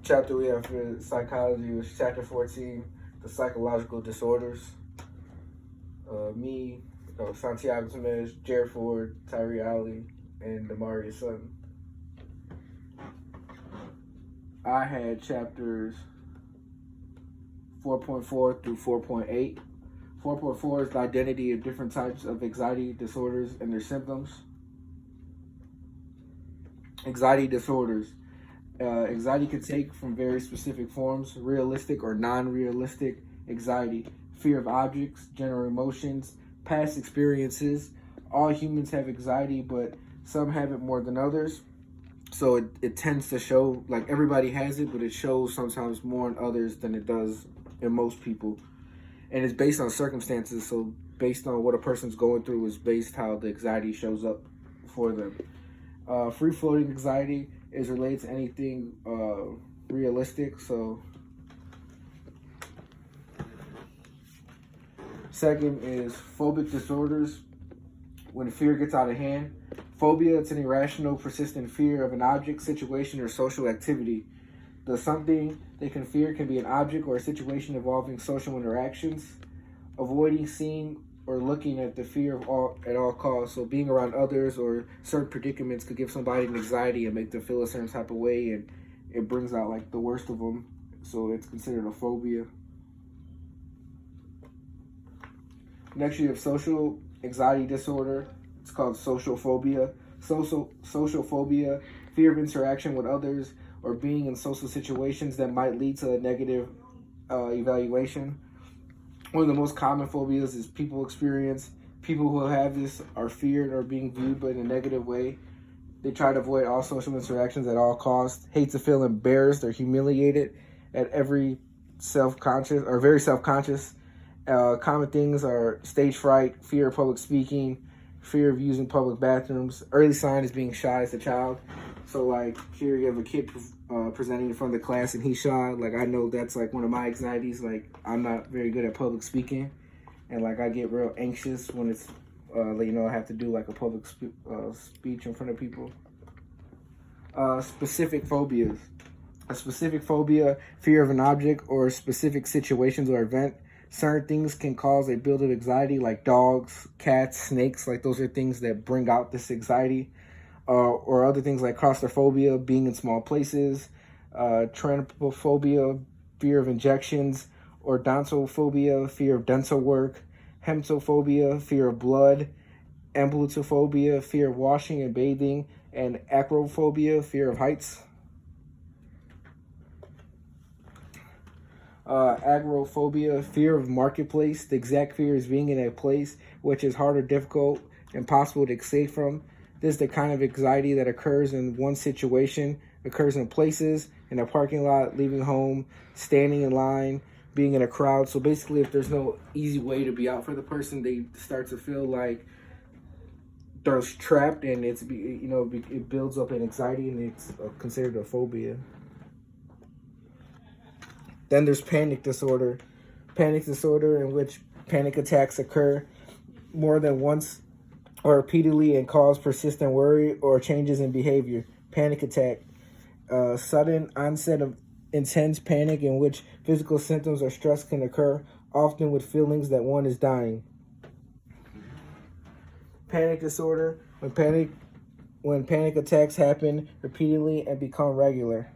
chapter we have for psychology is chapter 14, the psychological disorders. Me, Santiago Tamez, Jared Ford, Tyree Alley, and Damari Sutton. I had chapters 4.4 through 4.8. 4.4 is the identity of different types of anxiety disorders and their symptoms. Anxiety disorders. Anxiety can take from very specific forms: realistic or non-realistic anxiety, fear of objects, general emotions, past experiences. All humans have anxiety, but some have it more than others. So it tends to show, like everybody has it, but it shows sometimes more in others than it does in most people. And it's based on circumstances, so based on what a person's going through is based how the anxiety shows up for them. Free-floating anxiety is related to anything realistic. So second is phobic disorders, when fear gets out of hand. Phobia, it's an irrational, persistent fear of an object, situation, or social activity. The something they can fear can be an object or a situation involving social interactions. Avoiding seeing or looking at the fear at all costs. So being around others or certain predicaments could give somebody an anxiety and make them feel a certain type of way, and it brings out like the worst of them. So it's considered a phobia. Next, you have social anxiety disorder. It's called social phobia. Social phobia, fear of interaction with others or being in social situations that might lead to a negative evaluation. One of the most common phobias is people experience. People who have this are feared or being viewed but in a negative way. They try to avoid all social interactions at all costs. Hate to feel embarrassed or humiliated at every self-conscious or very self-conscious. Common things are stage fright, fear of public speaking, fear of using public bathrooms. Early sign is being shy as a child. So like here you have a kid presenting in front of the class and he's shy. Like I know that's like one of my anxieties. Like I'm not very good at public speaking, and like I get real anxious when it's I have to do like a public speech in front of people. Specific phobias. A specific phobia, fear of an object or specific situations or event. Certain things can cause a build of anxiety, like dogs, cats, snakes. Like those are things that bring out this anxiety. Or other things like claustrophobia, being in small places, trypophobia, fear of injections, or odontophobia, fear of dental work, hematophobia, fear of blood, amblyophobic, fear of washing and bathing, and acrophobia, fear of heights. Agoraphobia, fear of marketplace. The exact fear is being in a place which is hard or difficult, impossible to escape from. This is the kind of anxiety that occurs in one situation, occurs in places, in a parking lot, leaving home, standing in line, being in a crowd. So basically, if there's no easy way to be out for the person, they start to feel like they're trapped, and it builds up an anxiety, and it's considered a phobia. Then there's panic disorder. Panic disorder in which panic attacks occur more than once or repeatedly and cause persistent worry or changes in behavior. Panic attack. Sudden onset of intense panic in which physical symptoms or stress can occur, often with feelings that one is dying. Panic disorder. When panic attacks happen repeatedly and become regular.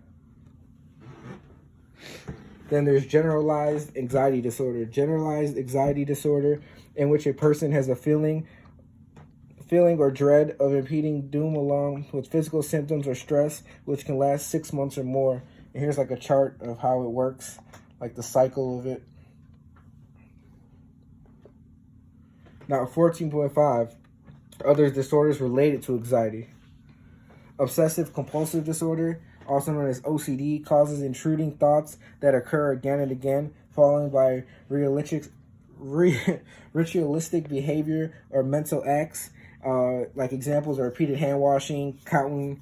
Then there's generalized anxiety disorder. Generalized anxiety disorder in which a person has a feeling or dread of impending doom along with physical symptoms or stress, which can last 6 months or more. And here's like a chart of how it works, like the cycle of it. Now, 14.5, other disorders related to anxiety. Obsessive compulsive disorder, also known as OCD, causes intruding thoughts that occur again and again, followed by ritualistic behavior or mental acts. Like examples are repeated hand washing, counting.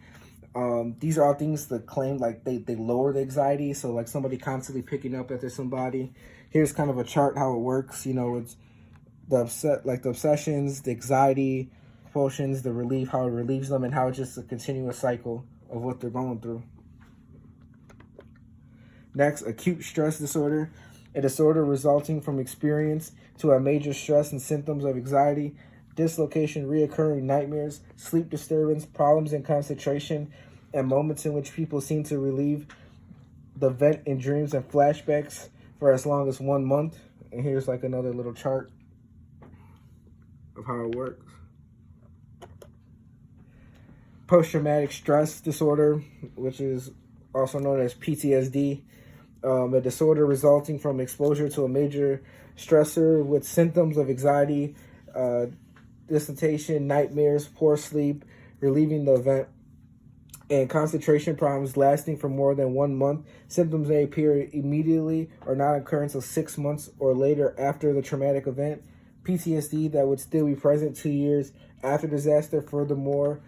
These are all things that claim like they lower the anxiety. So like somebody constantly picking up after somebody. Here's kind of a chart how it works. It's the obsessions, the anxiety, compulsions, the relief, how it relieves them, and how it's just a continuous cycle of what they're going through. Next, acute stress disorder, a disorder resulting from experience to a major stress and symptoms of anxiety, dislocation, reoccurring nightmares, sleep disturbance, problems in concentration, and moments in which people seem to relieve the event in dreams and flashbacks for as long as 1 month. And here's like another little chart of how it works. Post-traumatic stress disorder, which is also known as PTSD, a disorder resulting from exposure to a major stressor with symptoms of anxiety, dislocation, nightmares, poor sleep, relieving the event, and concentration problems lasting for more than 1 month. Symptoms may appear immediately or not occur until 6 months or later after the traumatic event. PTSD that would still be present 2 years after disaster. Furthermore,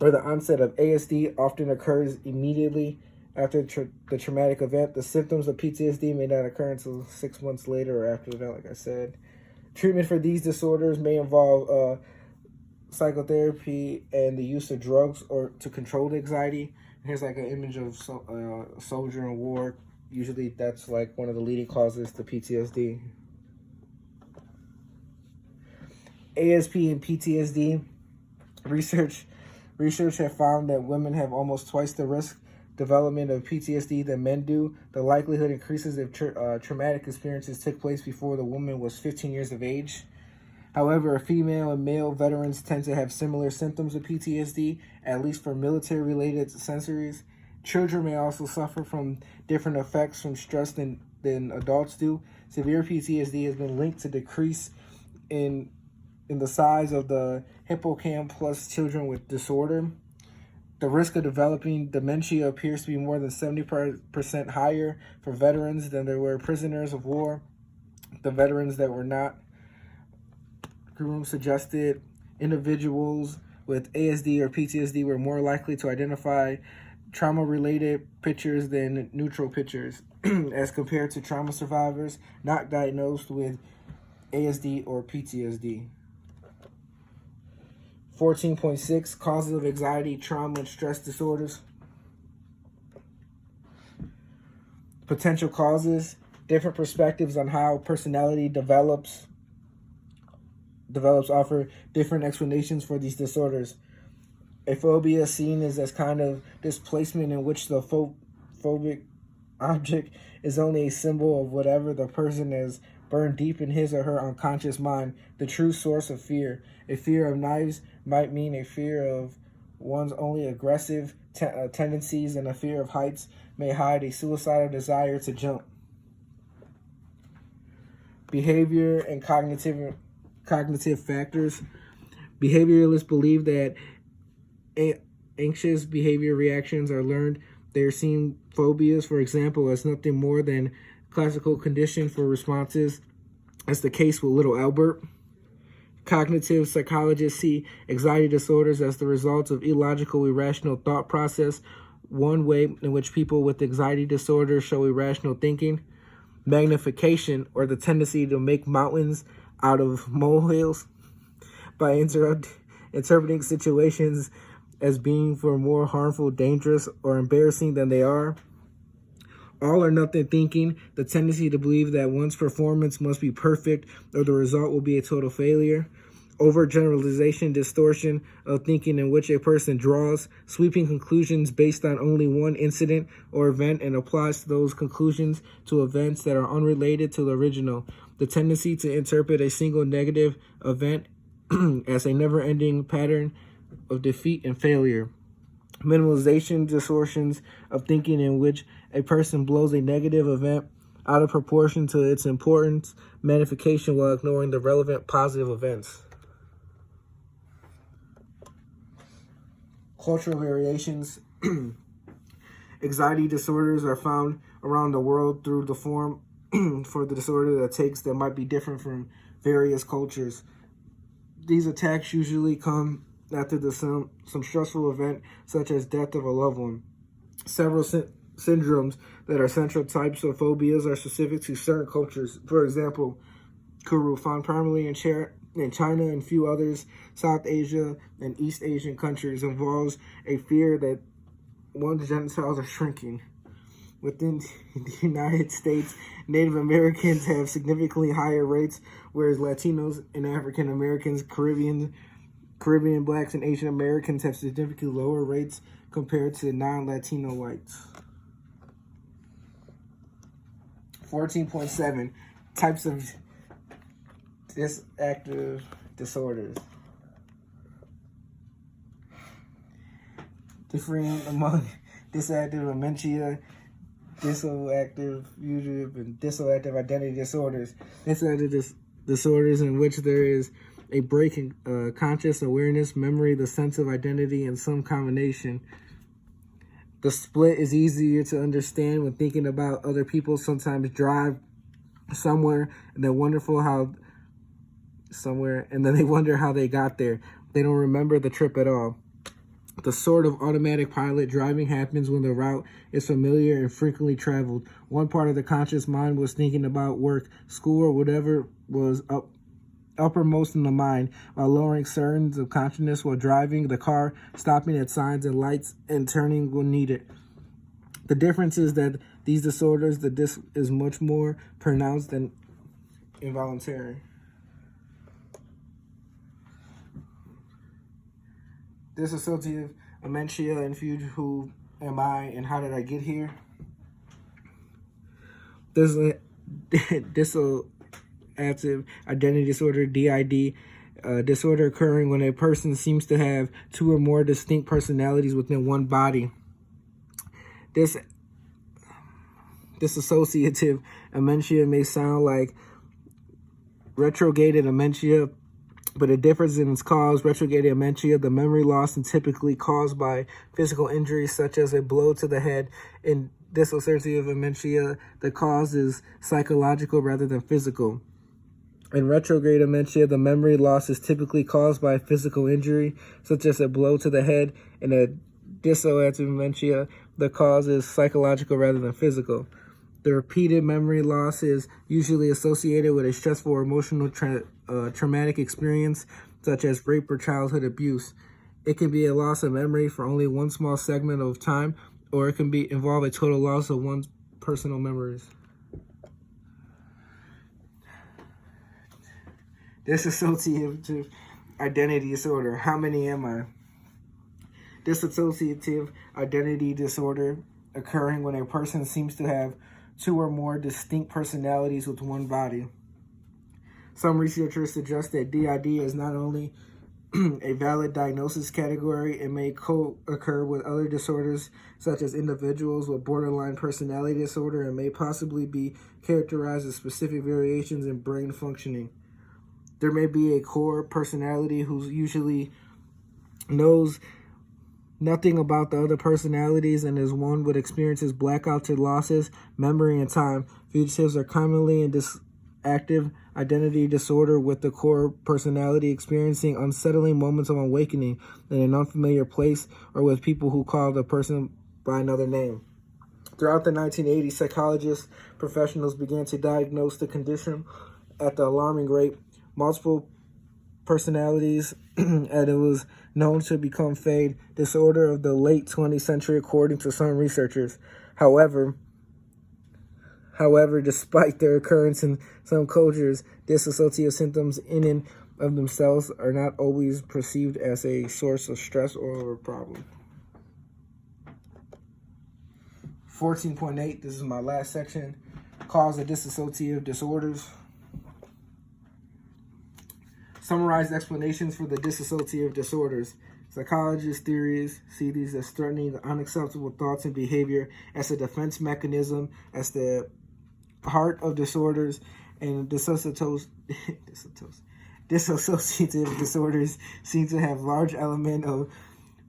or the onset of ASD often occurs immediately after the traumatic event. The symptoms of PTSD may not occur until 6 months later or after the event, like I said. Treatment for these disorders may involve psychotherapy and the use of drugs or to control the anxiety. Here's like an image of a soldier in war. Usually that's like one of the leading causes to PTSD. ASP and PTSD. Research have found that women have almost twice the risk development of PTSD than men do. The likelihood increases if traumatic experiences took place before the woman was 15 years of age. However, female and male veterans tend to have similar symptoms of PTSD, at least for military-related sensories. Children may also suffer from different effects from stress than adults do. Severe PTSD has been linked to decrease in the size of the hippocampus plus children with disorder. The risk of developing dementia appears to be more than 70% higher for veterans than there were prisoners of war. The veterans that were not Groom suggested individuals with ASD or PTSD were more likely to identify trauma-related pictures than neutral pictures as compared to trauma survivors not diagnosed with ASD or PTSD. 14.6 Causes of anxiety, trauma, and stress disorders. Potential causes. Different perspectives on how personality develops offer different explanations for these disorders. A phobia is seen as kind of displacement in which the phobic object is only a symbol of whatever the person has burned deep in his or her unconscious mind, the true source of fear. A fear of knives might mean a fear of one's only aggressive tendencies, and a fear of heights may hide a suicidal desire to jump. Behavior and cognitive factors. Behavioralists believe that anxious behavior reactions are learned. They are seeing phobias, for example, as nothing more than classical condition for responses, as the case with little Albert. Cognitive psychologists see anxiety disorders as the result of illogical, irrational thought process, one way in which people with anxiety disorder show irrational thinking. Magnification, or the tendency to make mountains out of molehills by interpreting situations as being for more harmful, dangerous, or embarrassing than they are. All or nothing thinking, the tendency to believe that one's performance must be perfect or the result will be a total failure. Overgeneralization, distortion of thinking in which a person draws sweeping conclusions based on only one incident or event and applies those conclusions to events that are unrelated to the original. The tendency to interpret a single negative event as a never-ending pattern of defeat and failure. Minimalization, distortions of thinking in which a person blows a negative event out of proportion to its importance, magnification while ignoring the relevant positive events. Cultural variations. Anxiety disorders are found around the world through the form for the disorder that might be different from various cultures. These attacks usually come after some stressful event, such as death of a loved one. Several syndromes that are central types of phobias are specific to certain cultures. For example, Kuru, found primarily in China and few others, South Asia and East Asian countries, involves a fear that one's genitals are shrinking. Within the United States, Native Americans have significantly higher rates, whereas Latinos and African Americans, Caribbean blacks, and Asian Americans have significantly lower rates compared to non-Latino whites. 14.7 Types of dissociative disorders. Differing among dissociative dementia, dissociative fugitive, and dissociative identity disorders. Dissociative disorders in which there is a break in conscious awareness, memory, the sense of identity, and some combination. The split is easier to understand when thinking about other people sometimes drive somewhere and then they wonder how they got there. They don't remember the trip at all. The sort of automatic pilot driving happens when the route is familiar and frequently traveled. One part of the conscious mind was thinking about work, school, or whatever was uppermost in the mind, while lowering certain of consciousness while driving the car, stopping at signs and lights, and turning when needed. The difference is that these disorders, the dis is much more pronounced than involuntary. Dissociative dementia and fugue. Who am I and how did I get here? Dissociative identity disorder, DID, disorder occurring when a person seems to have two or more distinct personalities within one body. Dissociative dementia may sound like retrograde dementia, but the difference in its cause. Retrograde dementia, the memory loss, is typically caused by physical injuries such as a blow to the head. In dissociative dementia, the cause is psychological rather than physical. In retrograde dementia, the memory loss is typically caused by physical injury, such as a blow to the head. In a dissociative dementia, the cause is psychological rather than physical. The repeated memory loss is usually associated with a stressful or emotional traumatic experience, such as rape or childhood abuse. It can be a loss of memory for only one small segment of time, or it can involve a total loss of one's personal memories. Dissociative identity disorder. How many am I? Dissociative identity disorder occurring when a person seems to have two or more distinct personalities with one body. Some researchers suggest that DID is not only a valid diagnosis category, it may co-occur with other disorders such as individuals with borderline personality disorder and may possibly be characterized as specific variations in brain functioning. There may be a core personality who usually knows nothing about the other personalities and is one with experiences blackouts or losses, memory, and time. Fugitives are commonly in active identity disorder with the core personality experiencing unsettling moments of awakening in an unfamiliar place or with people who call the person by another name. Throughout the 1980s, psychologists, professionals began to diagnose the condition at the alarming rate. Multiple personalities, and it was known to become fade disorder of the late 20th century, according to some researchers. However, despite their occurrence in some cultures, dissociative symptoms in and of themselves are not always perceived as a source of stress or a problem. 14.8, this is my last section. Cause of dissociative disorders. Summarized explanations for the dissociative disorders. Psychologists' theories see these as threatening unacceptable thoughts and behavior as a defense mechanism, as the heart of disorders, and dissociative disorders seem to have large element of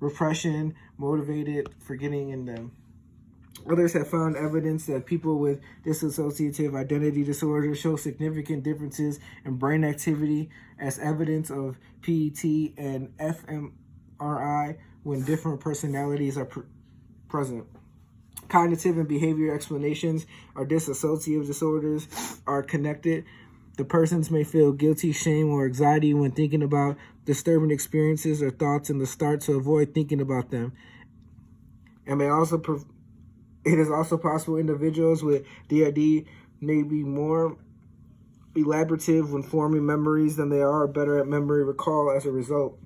repression motivated forgetting in them. Others have found evidence that people with dissociative identity disorder show significant differences in brain activity as evidence of PET and fMRI when different personalities are present. Cognitive and behavior explanations are dissociative disorders are connected. The persons may feel guilty, shame, or anxiety when thinking about disturbing experiences or thoughts and start to avoid thinking about them, and may also It is also possible individuals with DID may be more elaborative when forming memories than they are better at memory recall as a result.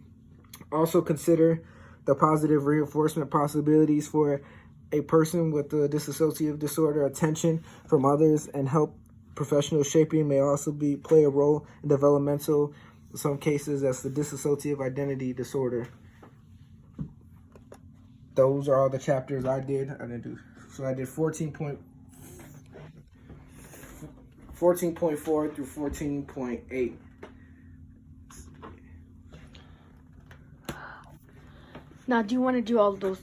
Also consider the positive reinforcement possibilities for a person with the dissociative disorder. Attention from others and help professional shaping may also play a role in developmental, in some cases, as the dissociative identity disorder. Those are all the chapters I did. I did 14.4 through 14.8. Now, do you want to do all of those